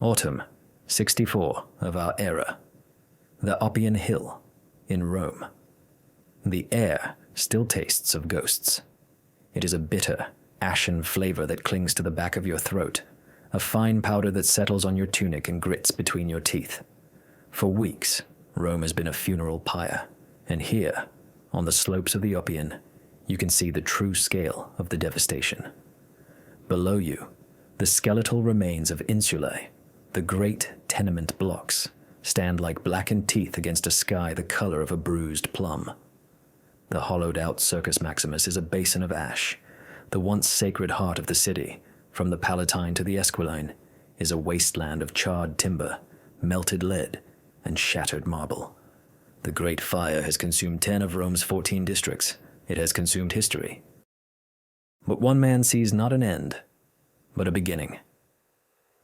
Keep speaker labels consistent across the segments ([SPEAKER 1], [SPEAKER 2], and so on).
[SPEAKER 1] Autumn, 64 of our era. The Oppian Hill, in Rome. The air still tastes of ghosts. It is a bitter, ashen flavor that clings to the back of your throat, a fine powder that settles on your tunic and grits between your teeth. For weeks, Rome has been a funeral pyre, and here, on the slopes of the Oppian, you can see the true scale of the devastation. Below you, the skeletal remains of insulae, the great tenement blocks, stand like blackened teeth against a sky the color of a bruised plum. The hollowed-out Circus Maximus is a basin of ash. The once sacred heart of the city, from the Palatine to the Esquiline, is a wasteland of charred timber, melted lead, and shattered marble. The Great Fire has consumed 10 of Rome's 14 districts. It has consumed history. But one man sees not an end, but a beginning.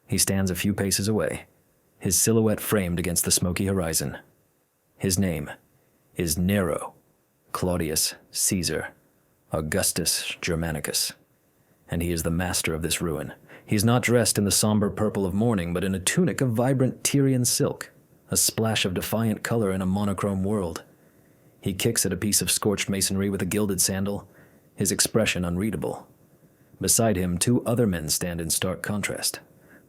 [SPEAKER 1] He stands a few paces away, his silhouette framed against the smoky horizon. His name is Nero, Claudius Caesar, Augustus Germanicus, and he is the master of this ruin. He is not dressed in the somber purple of mourning, but in a tunic of vibrant Tyrian silk, a splash of defiant color in a monochrome world. He kicks at a piece of scorched masonry with a gilded sandal, his expression unreadable. Beside him, 2 other men stand in stark contrast.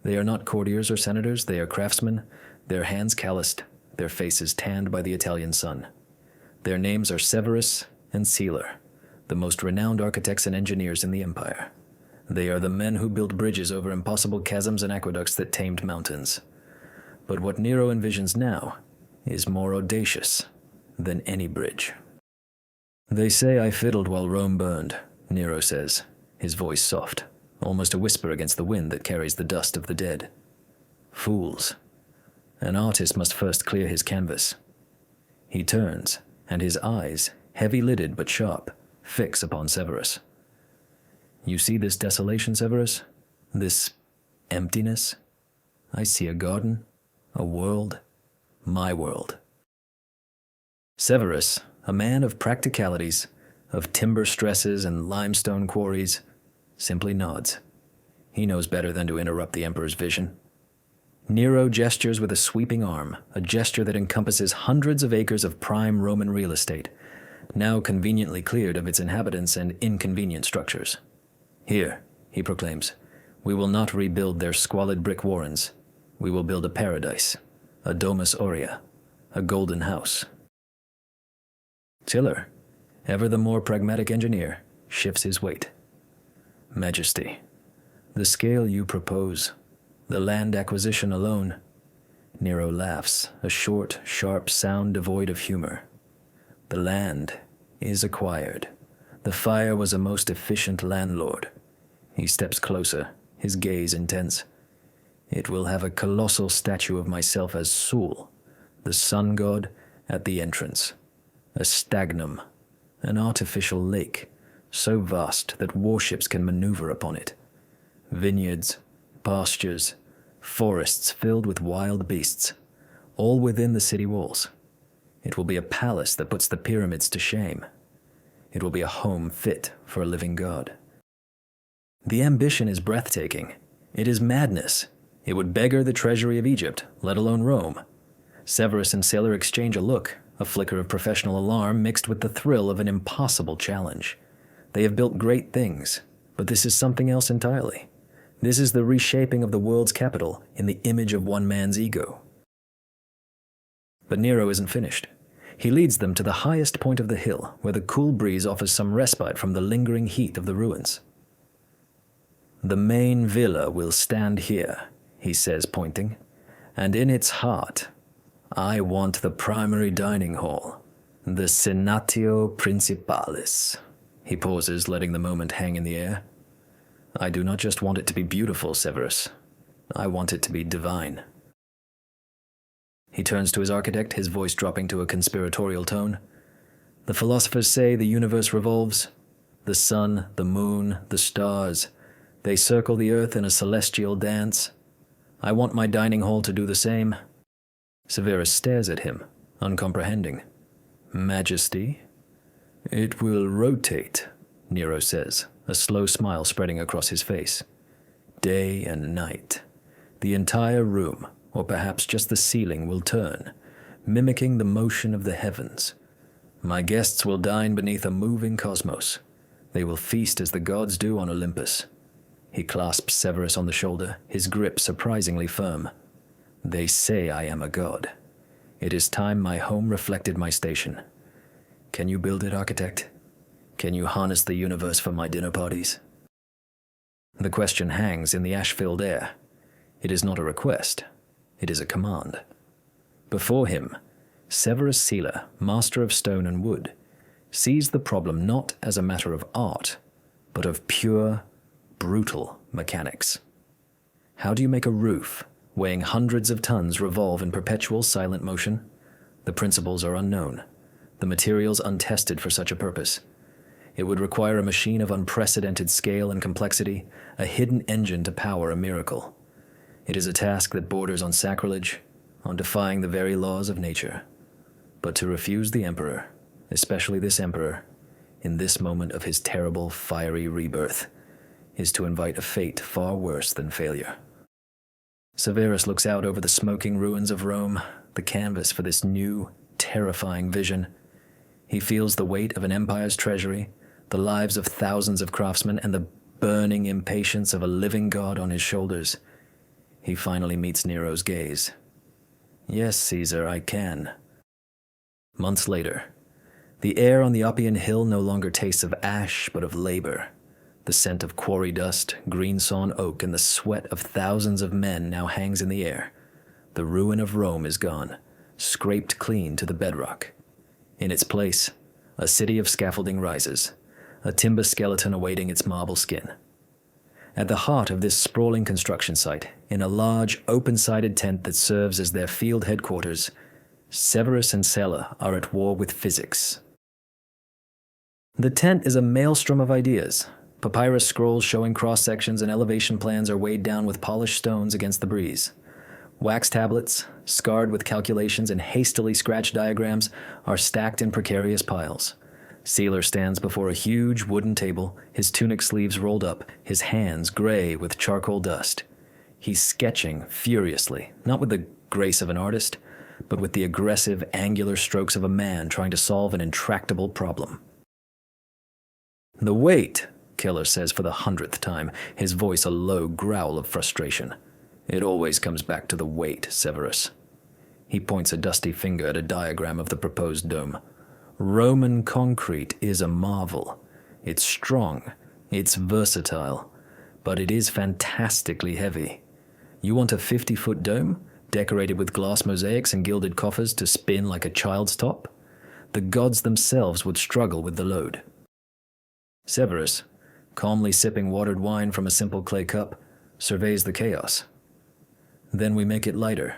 [SPEAKER 1] They are not courtiers or senators, they are craftsmen, their hands calloused, their faces tanned by the Italian sun. Their names are Severus and Celer, the most renowned architects and engineers in the empire. They are the men who built bridges over impossible chasms and aqueducts that tamed mountains. But what Nero envisions now is more audacious than any bridge. They say I fiddled while Rome burned, Nero says, his voice soft, almost a whisper against the wind that carries the dust of the dead. Fools. An artist must first clear his canvas. He turns, and his eyes, heavy-lidded but sharp, fix upon Severus. You see this desolation, Severus? This emptiness? I see a garden, a world, my world. Severus, a man of practicalities, of timber stresses and limestone quarries, simply nods. He knows better than to interrupt the emperor's vision. Nero gestures with a sweeping arm, a gesture that encompasses hundreds of acres of prime Roman real estate, now conveniently cleared of its inhabitants and inconvenient structures. Here, he proclaims, we will not rebuild their squalid brick warrens. We will build a paradise, a domus aurea, a golden house. Tiller, ever the more pragmatic engineer, shifts his weight. Majesty, the scale you propose, the land acquisition alone. Nero laughs, a short, sharp sound devoid of humor. The land is acquired. The fire was a most efficient landlord. He steps closer, his gaze intense. It will have a colossal statue of myself as Sul, the sun god, at the entrance. A stagnum, an artificial lake, so vast that warships can maneuver upon it. Vineyards, pastures, forests filled with wild beasts, all within the city walls. It will be a palace that puts the pyramids to shame. It will be a home fit for a living god. The ambition is breathtaking. It is madness. It would beggar the treasury of Egypt, let alone Rome. Severus and Celer exchange a look, a flicker of professional alarm mixed with the thrill of an impossible challenge. They have built great things, but this is something else entirely. This is the reshaping of the world's capital in the image of one man's ego. But Nero isn't finished. He leads them to the highest point of the hill, where the cool breeze offers some respite from the lingering heat of the ruins. The main villa will stand here, he says, pointing, and in its heart, I want the primary dining hall, the Senatio Principalis. He pauses, letting the moment hang in the air. I do not just want it to be beautiful, Severus. I want it to be divine. He turns to his architect, his voice dropping to a conspiratorial tone. The philosophers say the universe revolves. The sun, the moon, the stars, they circle the earth in a celestial dance. I want my dining hall to do the same. Severus stares at him, uncomprehending. Majesty? It will rotate, Nero says, a slow smile spreading across his face. Day and night. The entire room, or perhaps just the ceiling, will turn, mimicking the motion of the heavens. My guests will dine beneath a moving cosmos. They will feast as the gods do on Olympus. He clasps Severus on the shoulder, his grip surprisingly firm. They say I am a god. It is time my home reflected my station. Can you build it, architect? Can you harness the universe for my dinner parties? The question hangs in the ash-filled air. It is not a request. It is a command. Before him, Severus Sealer, master of stone and wood, sees the problem not as a matter of art, but of pure, brutal mechanics. How do you make a roof weighing hundreds of tons revolve in perpetual silent motion? The principles are unknown, the materials untested for such a purpose. It would require a machine of unprecedented scale and complexity, a hidden engine to power a miracle. It is a task that borders on sacrilege, on defying the very laws of nature. But to refuse the Emperor, especially this Emperor, in this moment of his terrible, fiery rebirth, is to invite a fate far worse than failure. Severus looks out over the smoking ruins of Rome, the canvas for this new, terrifying vision. He feels the weight of an empire's treasury, the lives of thousands of craftsmen, and the burning impatience of a living god on his shoulders. He finally meets Nero's gaze. Yes, Caesar, I can. Months later, the air on the Oppian Hill no longer tastes of ash, but of labor. The scent of quarry dust, green-sawn oak, and the sweat of thousands of men now hangs in the air. The ruin of Rome is gone, scraped clean to the bedrock. In its place, a city of scaffolding rises, a timber skeleton awaiting its marble skin. At the heart of this sprawling construction site, in a large, open-sided tent that serves as their field headquarters, Severus and Sella are at war with physics. The tent is a maelstrom of ideas. Papyrus scrolls showing cross-sections and elevation plans are weighed down with polished stones against the breeze. Wax tablets, scarred with calculations and hastily scratched diagrams, are stacked in precarious piles. Sealer stands before a huge wooden table, his tunic sleeves rolled up, his hands gray with charcoal dust. He's sketching furiously, not with the grace of an artist, but with the aggressive, angular strokes of a man trying to solve an intractable problem. The weight, Keller says for the 100th time, his voice a low growl of frustration. It always comes back to the weight, Severus. He points a dusty finger at a diagram of the proposed dome. Roman concrete is a marvel. It's strong, it's versatile, but it is fantastically heavy. You want a 50-foot dome, decorated with glass mosaics and gilded coffers to spin like a child's top? The gods themselves would struggle with the load. Severus, calmly sipping watered wine from a simple clay cup, surveys the chaos. Then we make it lighter.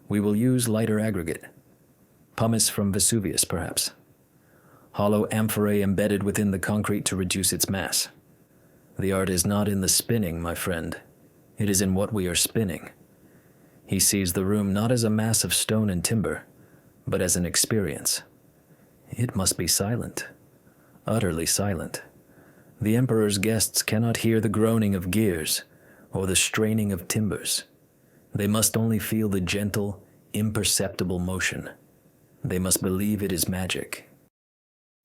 [SPEAKER 1] We will use lighter aggregate. Pumice from Vesuvius, perhaps. Hollow amphorae embedded within the concrete to reduce its mass. The art is not in the spinning, my friend. It is in what we are spinning. He sees the room not as a mass of stone and timber, but as an experience. It must be silent. Utterly silent. The Emperor's guests cannot hear the groaning of gears or the straining of timbers. They must only feel the gentle, imperceptible motion. They must believe it is magic.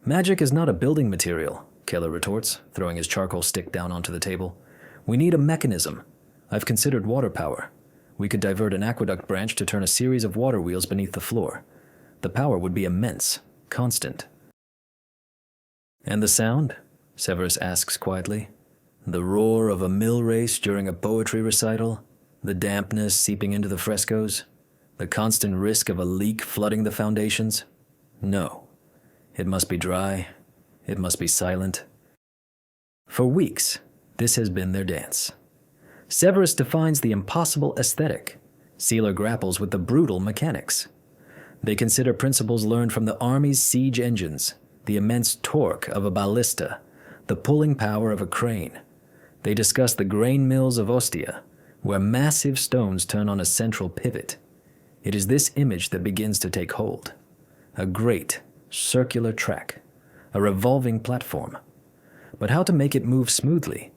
[SPEAKER 1] Magic is not a building material, Keller retorts, throwing his charcoal stick down onto the table. We need a mechanism. I've considered water power. We could divert an aqueduct branch to turn a series of water wheels beneath the floor. The power would be immense, constant. And the sound? Severus asks quietly. The roar of a mill race during a poetry recital? The dampness seeping into the frescoes? The constant risk of a leak flooding the foundations? No. It must be dry. It must be silent. For weeks, this has been their dance. Severus defines the impossible aesthetic. Sealer grapples with the brutal mechanics. They consider principles learned from the army's siege engines, the immense torque of a ballista, the pulling power of a crane. They discuss the grain mills of Ostia, where massive stones turn on a central pivot. It is this image that begins to take hold. A great, circular track, a revolving platform. But how to make it move smoothly?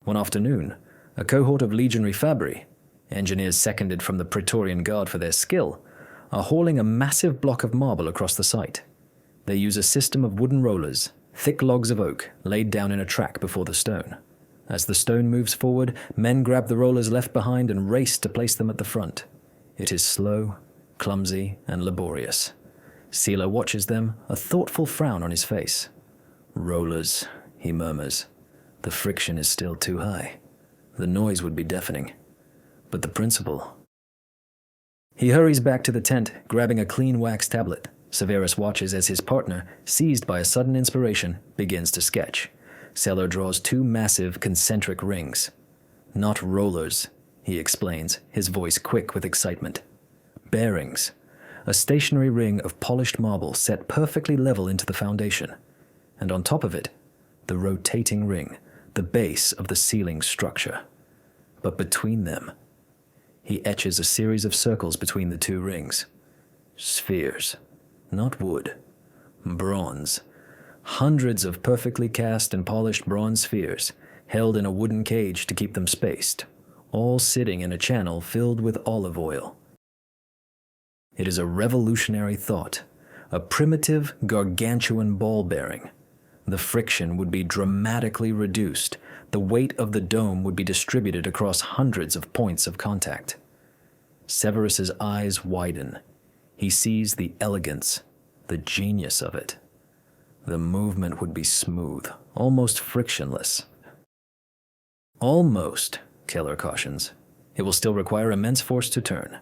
[SPEAKER 1] One afternoon, A cohort of legionary Fabri, engineers seconded from the Praetorian Guard for their skill, are hauling a massive block of marble across the site. They use a system of wooden rollers, thick logs of oak, laid down in a track before the stone. As the stone moves forward, men grab the rollers left behind and race to place them at the front. It is slow, clumsy, and laborious. Sealer watches them, a thoughtful frown on his face. "Rollers," he murmurs. "The friction is still too high. The noise would be deafening. But the principle..." He hurries back to the tent, grabbing a clean wax tablet. Severus watches as his partner, seized by a sudden inspiration, begins to sketch. Seller draws 2 massive concentric rings. "Not rollers," he explains, his voice quick with excitement. "Bearings. A stationary ring of polished marble set perfectly level into the foundation. And on top of it, the rotating ring, the base of the ceiling structure. But between them..." He etches a series of circles between the 2 rings. "Spheres. Not wood. Bronze. Hundreds of perfectly cast and polished bronze spheres, held in a wooden cage to keep them spaced, all sitting in a channel filled with olive oil. It is a revolutionary thought, a primitive, gargantuan ball bearing. The friction would be dramatically reduced. The weight of the dome would be distributed across hundreds of points of contact. Severus's eyes widen. He sees the elegance, the genius of it. The movement would be smooth, almost frictionless. "Almost," Keller cautions. "It will still require immense force to turn.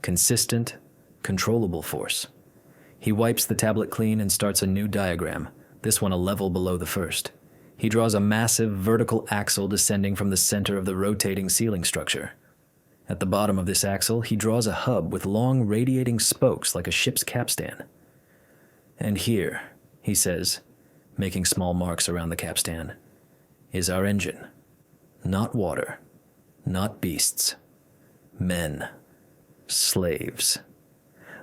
[SPEAKER 1] Consistent, controllable force." He wipes the tablet clean and starts a new diagram, this one a level below the first. He draws a massive vertical axle descending from the center of the rotating ceiling structure. At the bottom of this axle, he draws a hub with long radiating spokes like a ship's capstan. "And here," he says, making small marks around the capstan, "is our engine. Not water, not beasts. Men. Slaves.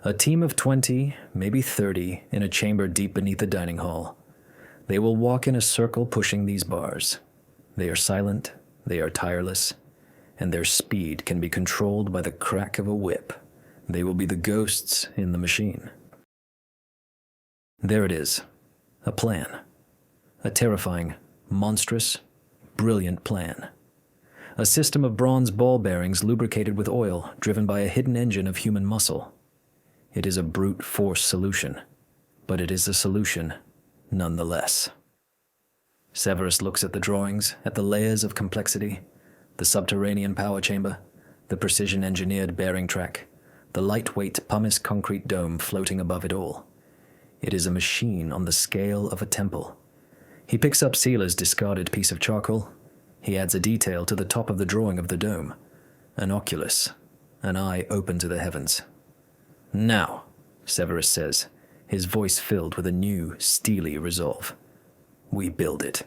[SPEAKER 1] A team of 20, maybe 30, in a chamber deep beneath the dining hall. They will walk in a circle pushing these bars. They are silent, they are tireless, and their speed can be controlled by the crack of a whip. They will be the ghosts in the machine." There it is. A plan. A terrifying, monstrous, brilliant plan. A system of bronze ball bearings lubricated with oil, driven by a hidden engine of human muscle. It is a brute force solution, but it is a solution nonetheless. Severus looks at the drawings, at the layers of complexity, the subterranean power chamber, the precision-engineered bearing track, the lightweight pumice concrete dome floating above it all. It is a machine on the scale of a temple. He picks up Sealer's discarded piece of charcoal. He adds a detail to the top of the drawing of the dome. An oculus, an eye open to the heavens. "Now," Severus says, his voice filled with a new, steely resolve. "We build it."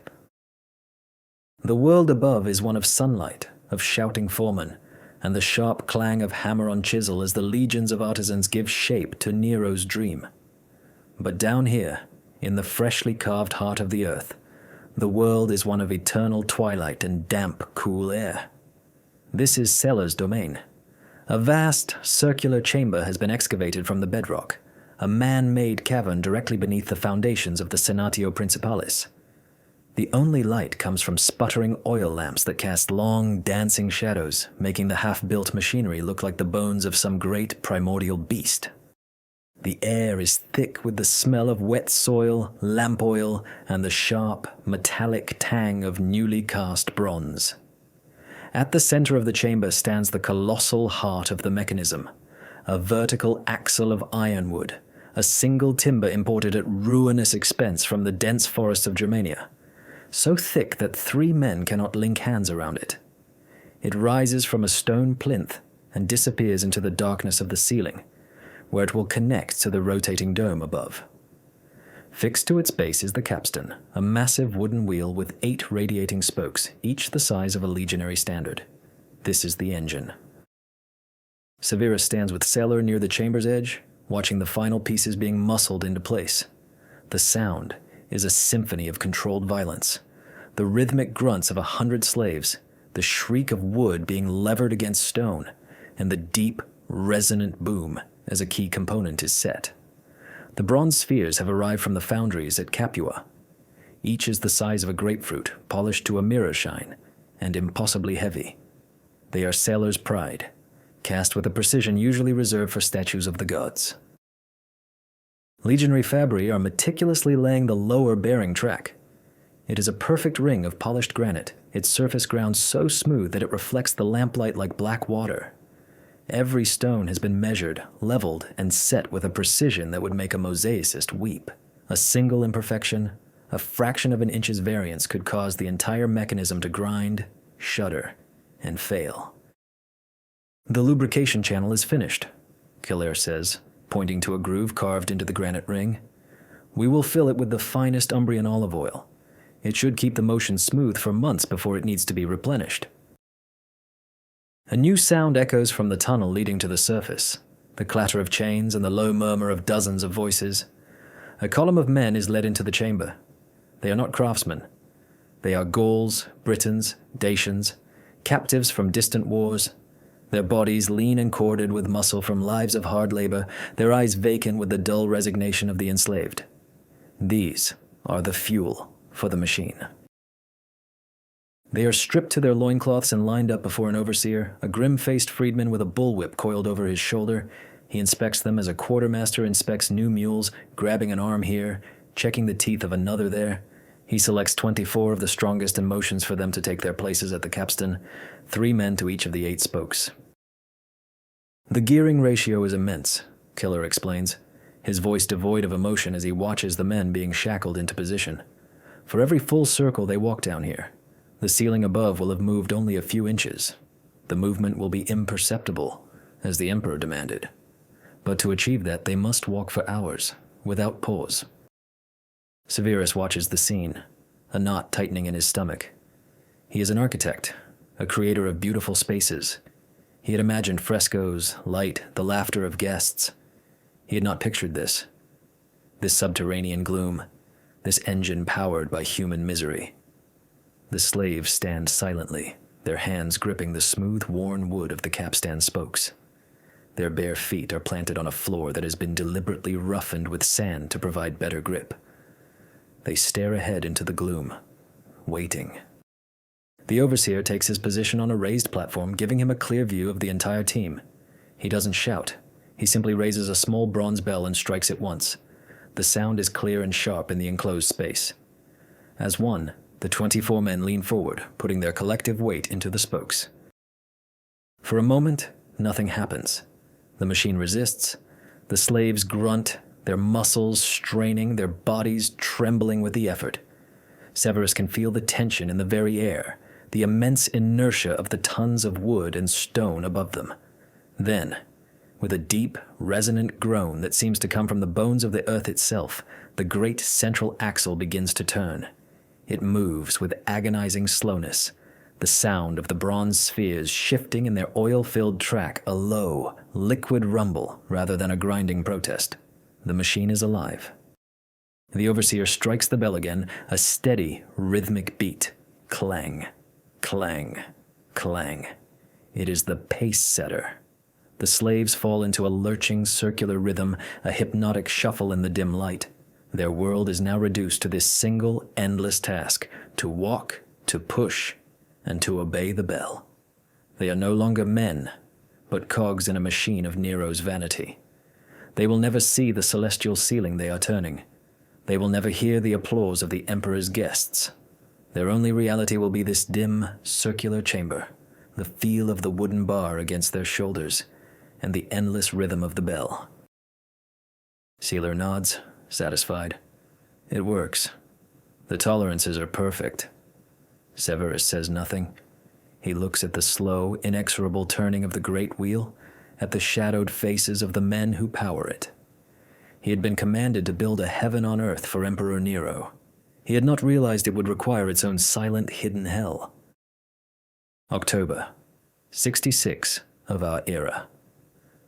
[SPEAKER 1] The world above is one of sunlight, of shouting foremen, and the sharp clang of hammer on chisel as the legions of artisans give shape to Nero's dream. But down here, in the freshly carved heart of the earth, the world is one of eternal twilight and damp, cool air. This is Seller's domain. A vast, circular chamber has been excavated from the bedrock, a man-made cavern directly beneath the foundations of the Senatio Principalis. The only light comes from sputtering oil lamps that cast long, dancing shadows, making the half-built machinery look like the bones of some great primordial beast. The air is thick with the smell of wet soil, lamp oil, and the sharp, metallic tang of newly cast bronze. At the center of the chamber stands the colossal heart of the mechanism, a vertical axle of ironwood, a single timber imported at ruinous expense from the dense forests of Germania, so thick that 3 men cannot link hands around it. It rises from a stone plinth and disappears into the darkness of the ceiling, where it will connect to the rotating dome above. Fixed to its base is the capstan, a massive wooden wheel with 8 radiating spokes, each the size of a legionary standard. This is the engine. Severus stands with Seller near the chamber's edge, watching the final pieces being muscled into place. The sound is a symphony of controlled violence. The rhythmic grunts of 100 slaves, the shriek of wood being levered against stone, and the deep, resonant boom as a key component is set. The bronze spheres have arrived from the foundries at Capua. Each is the size of a grapefruit, polished to a mirror shine, and impossibly heavy. They are sailors' pride, cast with a precision usually reserved for statues of the gods. Legionary Fabri are meticulously laying the lower bearing track. It is a perfect ring of polished granite, its surface ground so smooth that it reflects the lamplight like black water. Every stone has been measured, leveled, and set with a precision that would make a mosaicist weep. A single imperfection, a fraction of an inch's variance could cause the entire mechanism to grind, shudder, and fail. The lubrication channel is finished, Killaire says, pointing to a groove carved into the granite ring. We will fill it with the finest Umbrian olive oil. It should keep the motion smooth for months before it needs to be replenished. A new sound echoes from the tunnel leading to the surface, the clatter of chains and the low murmur of dozens of voices. A column of men is led into the chamber. They are not craftsmen. They are Gauls, Britons, Dacians, captives from distant wars, their bodies lean and corded with muscle from lives of hard labor, their eyes vacant with the dull resignation of the enslaved. These are the fuel for the machine. They are stripped to their loincloths and lined up before an overseer, a grim-faced freedman with a bullwhip coiled over his shoulder. He inspects them as a quartermaster inspects new mules, grabbing an arm here, checking the teeth of another there. He selects 24 of the strongest in motions for them to take their places at the capstan, 3 men to each of the 8 spokes. The gearing ratio is immense, Killaire explains, his voice devoid of emotion as he watches the men being shackled into position. For every full circle they walk down here, the ceiling above will have moved only a few inches. The movement will be imperceptible, as the Emperor demanded. But to achieve that, they must walk for hours, without pause. Severus watches the scene, a knot tightening in his stomach. He is an architect, a creator of beautiful spaces. He had imagined frescoes, light, the laughter of guests. He had not pictured this subterranean gloom, this engine powered by human misery. The slaves stand silently, their hands gripping the smooth, worn wood of the capstan spokes. Their bare feet are planted on a floor that has been deliberately roughened with sand to provide better grip. They stare ahead into the gloom, waiting. The overseer takes his position on a raised platform, giving him a clear view of the entire team. He doesn't shout. He simply raises a small bronze bell and strikes it once. The sound is clear and sharp in the enclosed space. As one, the 24 men lean forward, putting their collective weight into the spokes. For a moment, nothing happens. The machine resists. The slaves grunt, their muscles straining, their bodies trembling with the effort. Severus can feel the tension in the very air, the immense inertia of the tons of wood and stone above them. Then, with a deep, resonant groan that seems to come from the bones of the earth itself, the great central axle begins to turn. It moves with agonizing slowness, the sound of the bronze spheres shifting in their oil-filled track, a low, liquid rumble rather than a grinding protest. The machine is alive. The overseer strikes the bell again, a steady, rhythmic beat. Clang, clang, clang. It is the pace setter. The slaves fall into a lurching circular rhythm, a hypnotic shuffle in the dim light. Their world is now reduced to this single, endless task, to walk, to push, and to obey the bell. They are no longer men, but cogs in a machine of Nero's vanity. They will never see the celestial ceiling they are turning. They will never hear the applause of the Emperor's guests. Their only reality will be this dim, circular chamber, the feel of the wooden bar against their shoulders, and the endless rhythm of the bell. Sealer nods, satisfied. It works. The tolerances are perfect. Severus says nothing. He looks at the slow, inexorable turning of the great wheel, at the shadowed faces of the men who power it. He had been commanded to build a heaven on earth for Emperor Nero. He had not realized it would require its own silent, hidden hell. October, 66 of our era.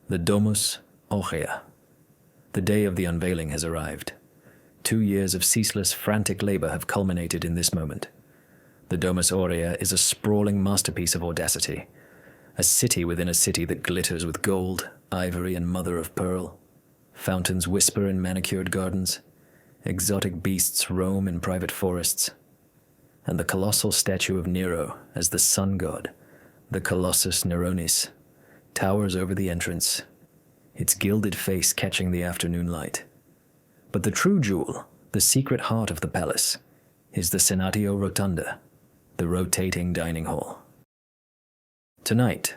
[SPEAKER 1] The Domus Aurea. The day of the unveiling has arrived. 2 years of ceaseless, frantic labor have culminated in this moment. The Domus Aurea is a sprawling masterpiece of audacity, a city within a city that glitters with gold, ivory, and mother of pearl. Fountains whisper in manicured gardens, exotic beasts roam in private forests, and the colossal statue of Nero as the sun god, the Colossus Neronis, towers over the entrance, its gilded face catching the afternoon light. But the true jewel, the secret heart of the palace, is the Senatio Rotunda, the rotating dining hall. Tonight,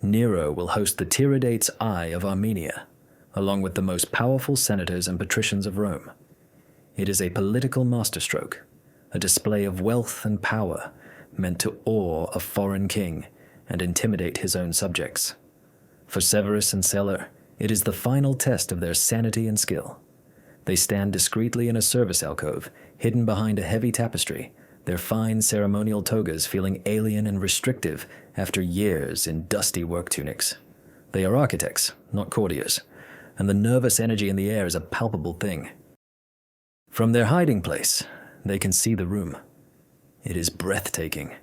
[SPEAKER 1] Nero will host the Tiridates' Eye of Armenia, along with the most powerful senators and patricians of Rome. It is a political masterstroke, a display of wealth and power meant to awe a foreign king and intimidate his own subjects. For Severus and Celer, it is the final test of their sanity and skill. They stand discreetly in a service alcove, hidden behind a heavy tapestry, their fine ceremonial togas feeling alien and restrictive after years in dusty work tunics. They are architects, not courtiers, and the nervous energy in the air is a palpable thing. From their hiding place, they can see the room. It is breathtaking.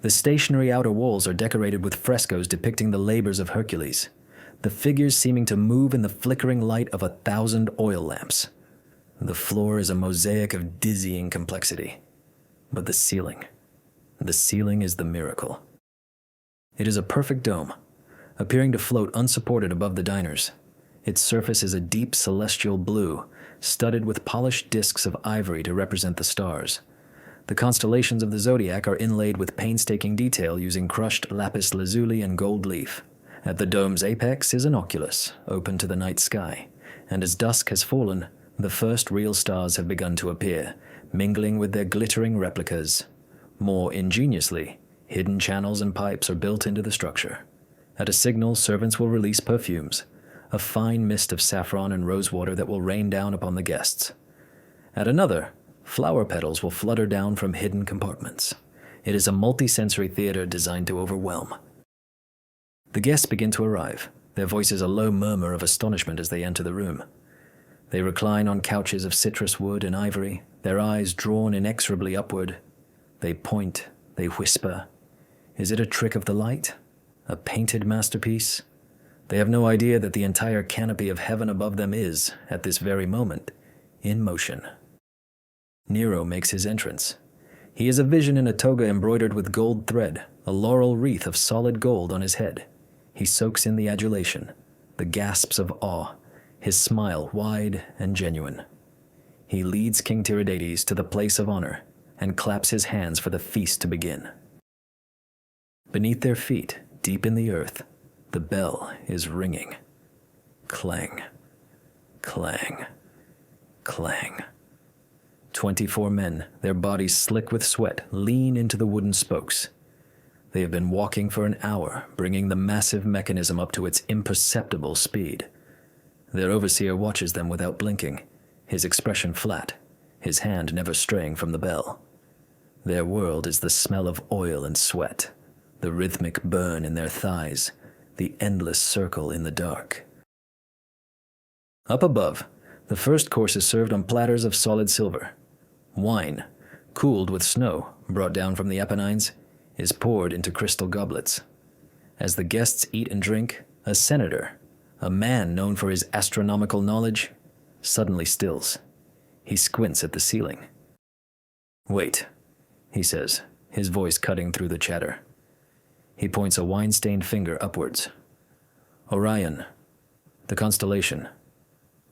[SPEAKER 1] The stationary outer walls are decorated with frescoes depicting the labors of Hercules, the figures seeming to move in the flickering light of 1,000 oil lamps. The floor is a mosaic of dizzying complexity. But the ceiling is the miracle. It is a perfect dome, appearing to float unsupported above the diners. Its surface is a deep celestial blue, studded with polished discs of ivory to represent the stars. The constellations of the zodiac are inlaid with painstaking detail using crushed lapis lazuli and gold leaf. At the dome's apex is an oculus, open to the night sky, and as dusk has fallen, the first real stars have begun to appear, mingling with their glittering replicas. More ingeniously, hidden channels and pipes are built into the structure. At a signal, servants will release perfumes, a fine mist of saffron and rosewater that will rain down upon the guests. At another, flower petals will flutter down from hidden compartments. It is a multi-sensory theater designed to overwhelm. The guests begin to arrive, their voices a low murmur of astonishment as they enter the room. They recline on couches of citrus wood and ivory, their eyes drawn inexorably upward. They point, they whisper. Is it a trick of the light? A painted masterpiece? They have no idea that the entire canopy of heaven above them is, at this very moment, in motion. Nero makes his entrance. He is a vision in a toga embroidered with gold thread, a laurel wreath of solid gold on his head. He soaks in the adulation, the gasps of awe, his smile wide and genuine. He leads King Tiridates to the place of honor and claps his hands for the feast to begin. Beneath their feet, deep in the earth, the bell is ringing. Clang, clang, clang. 24 men, their bodies slick with sweat, lean into the wooden spokes. They have been walking for an hour, bringing the massive mechanism up to its imperceptible speed. Their overseer watches them without blinking, his expression flat, his hand never straying from the bell. Their world is the smell of oil and sweat, the rhythmic burn in their thighs, the endless circle in the dark. Up above, the first course is served on platters of solid silver. Wine, cooled with snow brought down from the Apennines, is poured into crystal goblets. As the guests eat and drink, a senator, a man known for his astronomical knowledge, suddenly stills. He squints at the ceiling. "Wait," he says, his voice cutting through the chatter. He points a wine-stained finger upwards. "Orion, the constellation.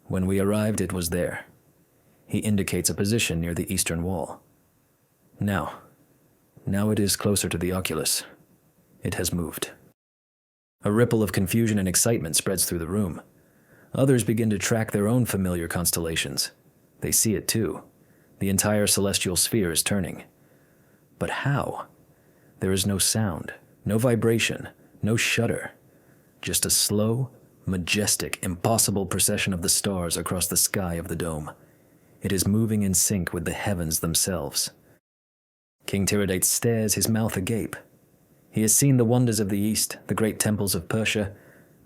[SPEAKER 1] When we arrived, it was there." He indicates a position near the eastern wall. Now it is closer to the oculus. It has moved." A ripple of confusion and excitement spreads through the room. Others begin to track their own familiar constellations. They see it too. The entire celestial sphere is turning. But how? There is no sound, no vibration, no shudder. Just a slow, majestic, impossible procession of the stars across the sky of the dome. It is moving in sync with the heavens themselves. King Tiridates stares, his mouth agape. He has seen the wonders of the East, the great temples of Persia,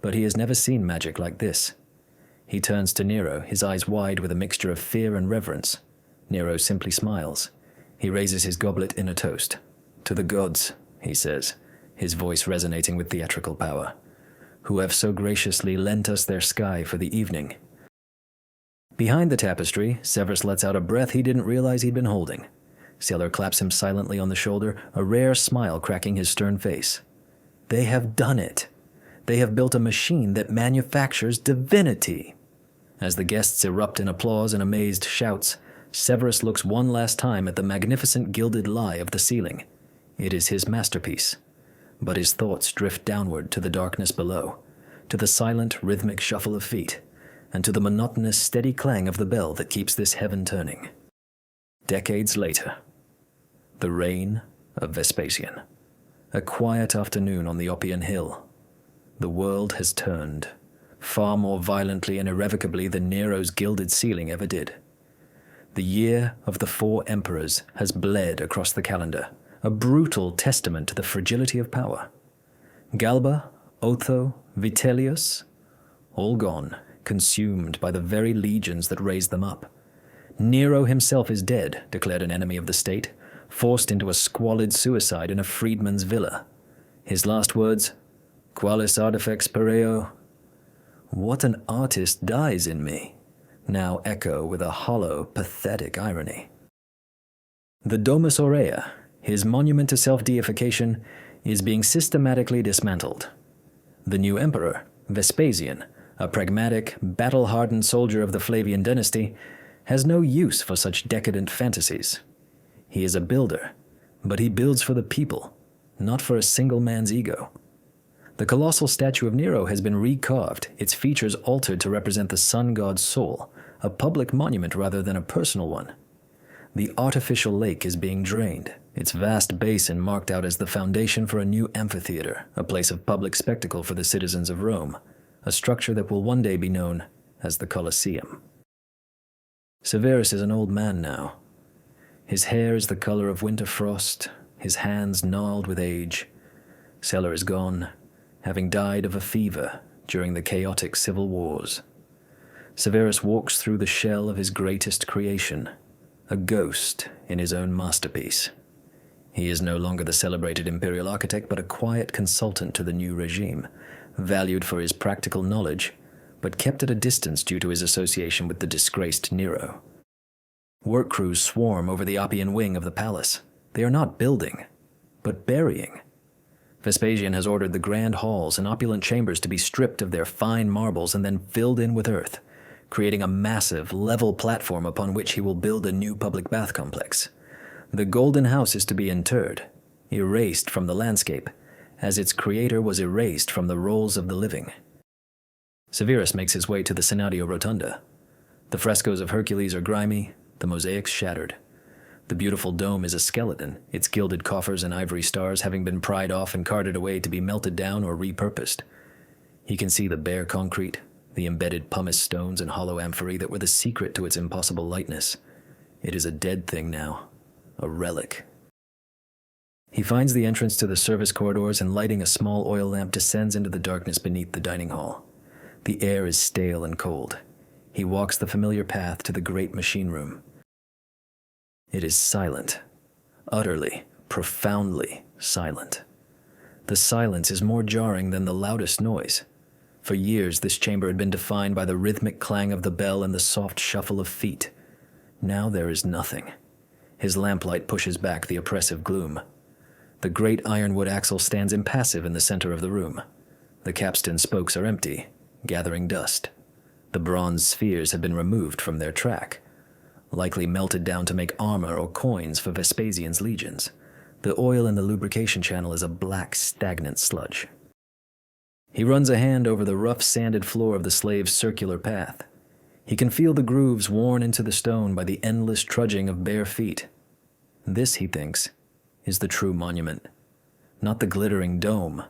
[SPEAKER 1] but he has never seen magic like this. He turns to Nero, his eyes wide with a mixture of fear and reverence. Nero simply smiles. He raises his goblet in a toast. "To the gods," he says, his voice resonating with theatrical power, "who have so graciously lent us their sky for the evening." Behind the tapestry, Severus lets out a breath he didn't realize he'd been holding. Sailor claps him silently on the shoulder, a rare smile cracking his stern face. They have done it. They have built a machine that manufactures divinity. As the guests erupt in applause and amazed shouts, Severus looks one last time at the magnificent gilded lie of the ceiling. It is his masterpiece. But his thoughts drift downward to the darkness below, to the silent, rhythmic shuffle of feet, and to the monotonous, steady clang of the bell that keeps this heaven turning. Decades later, the reign of Vespasian. A quiet afternoon on the Oppian Hill. The world has turned, far more violently and irrevocably than Nero's gilded ceiling ever did. The year of the 4 emperors has bled across the calendar, a brutal testament to the fragility of power. Galba, Otho, Vitellius, all gone, consumed by the very legions that raised them up. Nero himself is dead, declared an enemy of the state, forced into a squalid suicide in a freedman's villa. His last words, "Qualis artifex pereo?" "What an artist dies in me," now echo with a hollow, pathetic irony. The Domus Aurea, his monument to self-deification, is being systematically dismantled. The new emperor, Vespasian, a pragmatic, battle-hardened soldier of the Flavian dynasty, has no use for such decadent fantasies. He is a builder, but he builds for the people, not for a single man's ego. The colossal statue of Nero has been recarved, its features altered to represent the sun god's soul, a public monument rather than a personal one. The artificial lake is being drained, its vast basin marked out as the foundation for a new amphitheater, a place of public spectacle for the citizens of Rome, a structure that will one day be known as the Colosseum. Severus is an old man now. His hair is the color of winter frost, his hands gnarled with age. Celer is gone, having died of a fever during the chaotic civil wars. Severus walks through the shell of his greatest creation, a ghost in his own masterpiece. He is no longer the celebrated imperial architect, but a quiet consultant to the new regime, valued for his practical knowledge, but kept at a distance due to his association with the disgraced Nero. Work crews swarm over the Oppian wing of the palace. They are not building, but burying. Vespasian has ordered the grand halls and opulent chambers to be stripped of their fine marbles and then filled in with earth, creating a massive, level platform upon which he will build a new public bath complex. The Golden House is to be interred, erased from the landscape, as its creator was erased from the rolls of the living. Severus makes his way to the Senadio Rotunda. The frescoes of Hercules are grimy, the mosaics shattered. The beautiful dome is a skeleton, its gilded coffers and ivory stars having been pried off and carted away to be melted down or repurposed. He can see the bare concrete, the embedded pumice stones and hollow amphorae that were the secret to its impossible lightness. It is a dead thing now, a relic. He finds the entrance to the service corridors and, lighting a small oil lamp, descends into the darkness beneath the dining hall. The air is stale and cold. He walks the familiar path to the great machine room. It is silent, utterly, profoundly silent. The silence is more jarring than the loudest noise. For years, this chamber had been defined by the rhythmic clang of the bell and the soft shuffle of feet. Now there is nothing. His lamplight pushes back the oppressive gloom. The great ironwood axle stands impassive in the center of the room. The capstan spokes are empty, gathering dust. The bronze spheres have been removed from their track, likely melted down to make armor or coins for Vespasian's legions. The oil in the lubrication channel is a black, stagnant sludge. He runs a hand over the rough, sanded floor of the slave's circular path. He can feel the grooves worn into the stone by the endless trudging of bare feet. This, he thinks, is the true monument. Not the glittering dome,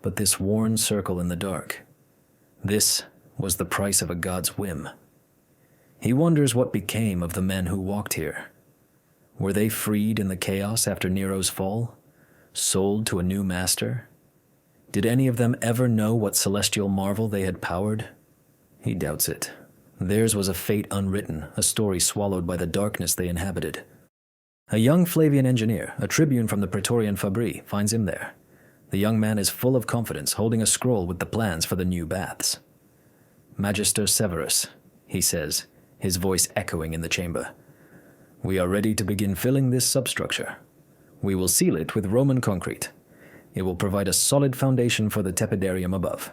[SPEAKER 1] but this worn circle in the dark. This was the price of a god's whim. He wonders what became of the men who walked here. Were they freed in the chaos after Nero's fall? Sold to a new master? Did any of them ever know what celestial marvel they had powered? He doubts it. Theirs was a fate unwritten, a story swallowed by the darkness they inhabited. A young Flavian engineer, a tribune from the Praetorian Fabri, finds him there. The young man is full of confidence, holding a scroll with the plans for the new baths. "Magister Severus," he says, his voice echoing in the chamber. "We are ready to begin filling this substructure. We will seal it with Roman concrete. It will provide a solid foundation for the tepidarium above."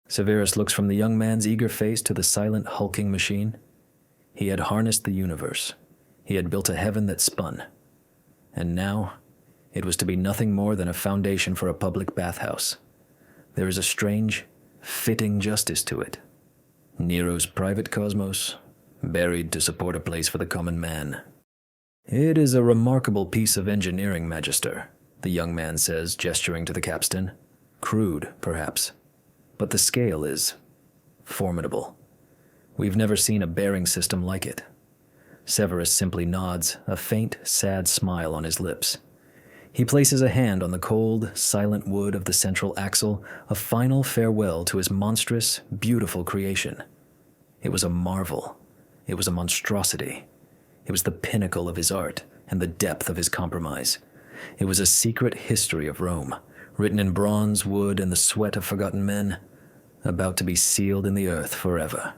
[SPEAKER 1] Severus looks from the young man's eager face to the silent, hulking machine. He had harnessed the universe. He had built a heaven that spun. And now, it was to be nothing more than a foundation for a public bathhouse. There is a strange, fitting justice to it. Nero's private cosmos, buried to support a place for the common man. "It is a remarkable piece of engineering, Magister," the young man says, gesturing to the capstan. "Crude, perhaps, but the scale is formidable. We've never seen a bearing system like it." Severus simply nods, a faint, sad smile on his lips. He places a hand on the cold, silent wood of the central axle, a final farewell to his monstrous, beautiful creation. It was a marvel. It was a monstrosity. It was the pinnacle of his art and the depth of his compromise. It was a secret history of Rome, written in bronze, wood, and the sweat of forgotten men, about to be sealed in the earth forever.